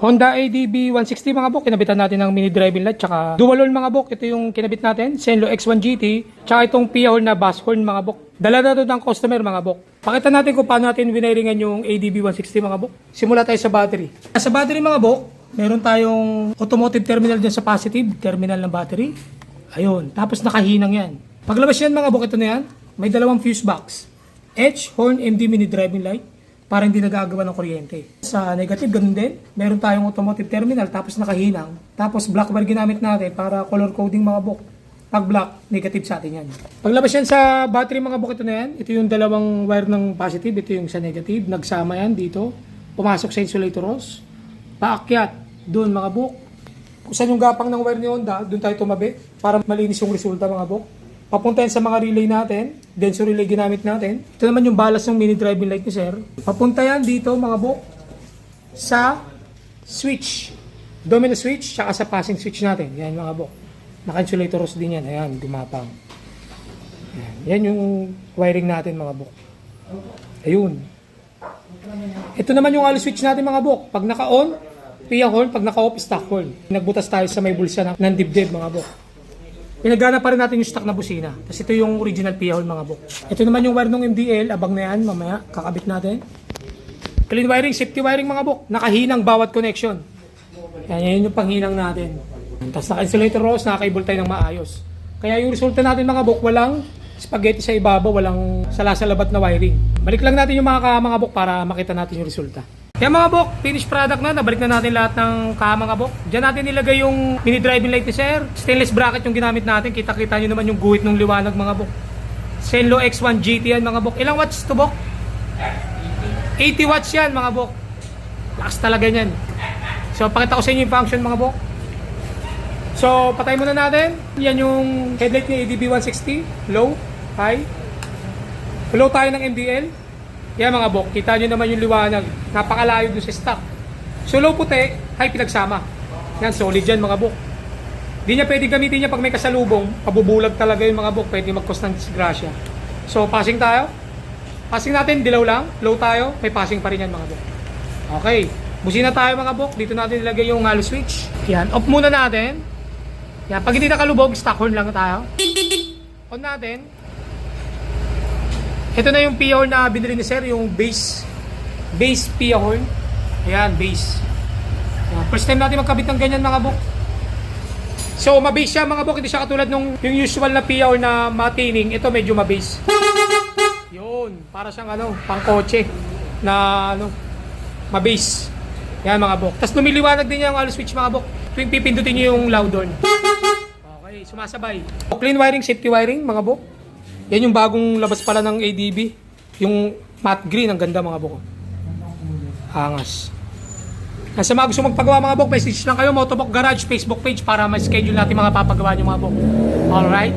Honda ADB 160 mga bok, kinabitan natin ng mini driving light, tsaka dual horn mga bok, ito yung kinabit natin, Senlo X1 GT, tsaka itong Pia horn na bass horn mga bok. Dala na ito ng customer mga bok. Pakita natin kung paano natin winiringan yung ADB 160 mga bok. Simula tayo sa battery. Sa battery mga bok, meron tayong automotive terminal dyan sa positive, terminal ng battery. Ayun, tapos nakahinang yan. Paglabas yan mga bok, ito na yan, may dalawang fuse box. H, horn, MD mini driving light, para hindi nagagawa ng kuryente. Sa negative, ganun din. Meron tayong automotive terminal, tapos nakahinang. Tapos black wire ginamit natin para color coding mga bok. Pag black, negative sa atin yan. Paglabas yan sa battery mga bok, ito na yan. Ito yung dalawang wire ng positive, ito yung sa negative. Nagsama yan dito. Pumasok sa insulator hose. Paakyat, doon mga bok. Kung saan yung gapang ng wire ni Honda, doon tayo tumabi para malinis yung resulta mga bok. Papunta yan sa mga relay natin, denso relay ginamit natin. Ito naman yung balas ng mini driving light ni sir. Papunta yan dito mga bok sa switch. Domino switch, tsaka sa passing switch natin. Yan mga bok. Naka-insulator hose din yan. Ayan, gumapang. Yan yung wiring natin mga bok. Ayun. Ito naman yung switch natin mga bok. Pag naka-on, Pia horn. Pag naka-off, stock horn. Nagbutas tayo sa may bulsa ng dibdib mga bok. Pinagana pa rin natin yung stock na busina. Tapos ito yung original Pia horn mga bok. Ito naman yung wire ng MDL. Abang na yan, mamaya kakabit natin. Clean wiring, safety wiring mga bok. Nakahinang bawat connection. Yan yung panghinang natin. Tapos naka-insulator hose, naka-cable tayo ng maayos. Kaya yung resulta natin mga bok, walang spaghetti sa ibabaw, walang salasalabat na wiring. Balik lang natin yung mga bok para makita natin yung resulta. Kaya mga bok, finished product na. Nabalik na natin lahat ng mga bok. Diyan natin nilagay yung mini driving light ni sir. Stainless bracket yung ginamit natin. Kita-kita nyo naman yung guhit ng liwanag mga bok. Senlo X1 GT yan mga bok. Ilang watts to bok? 80 watts yan mga bok. Lakas talaga yan. So pakita ko sa inyo yung function mga bok. So patay muna natin. Yan yung headlight ni ADB 160. Low, high. Low tayo ng MDL. Yan mga bok, kita nyo naman yung liwanag. Napakalayo dun sa stock. So low puti, high pinagsama. Yan, solid yan mga bok. Di niya pwede gamitin niya pag may kasalubong. Pabubulag talaga yung mga bok. Pwede mag-cause ng disgrasya. So passing tayo. Passing natin, dilaw lang. Low tayo, may passing pa rin yan mga bok. Okay, busina tayo mga bok. Dito natin ilagay yung halo switch. Yan, off muna natin. Yan, pag hindi nakalubog, stock horn lang tayo. On natin. Ito na yung Pia horn na binili ni sir, yung base Pia horn. Ayan, base. Ayan, first time natin magkabit ng ganyan mga bok. So, mabase siya mga bok, hindi siya katulad nung yung usual na Pia horn na matining. Ito medyo mabase. Yun, para siyang pangkotse na mabase. Ayan mga bok. Tapos lumiliwanag din niya yung switch mga bok. Tuwing pipindutin niyo yung loud horn. Okay, sumasabay. Clean wiring, safety wiring mga bok. Yan yung bagong labas pala ng ADB. Yung matte green, ang ganda mga bok. Angas. Sa mga gusto magpagawa mga bok, message lang kayo, Motobok Garage Facebook page para ma-schedule natin mga papagawa nyo mga bok. Alright?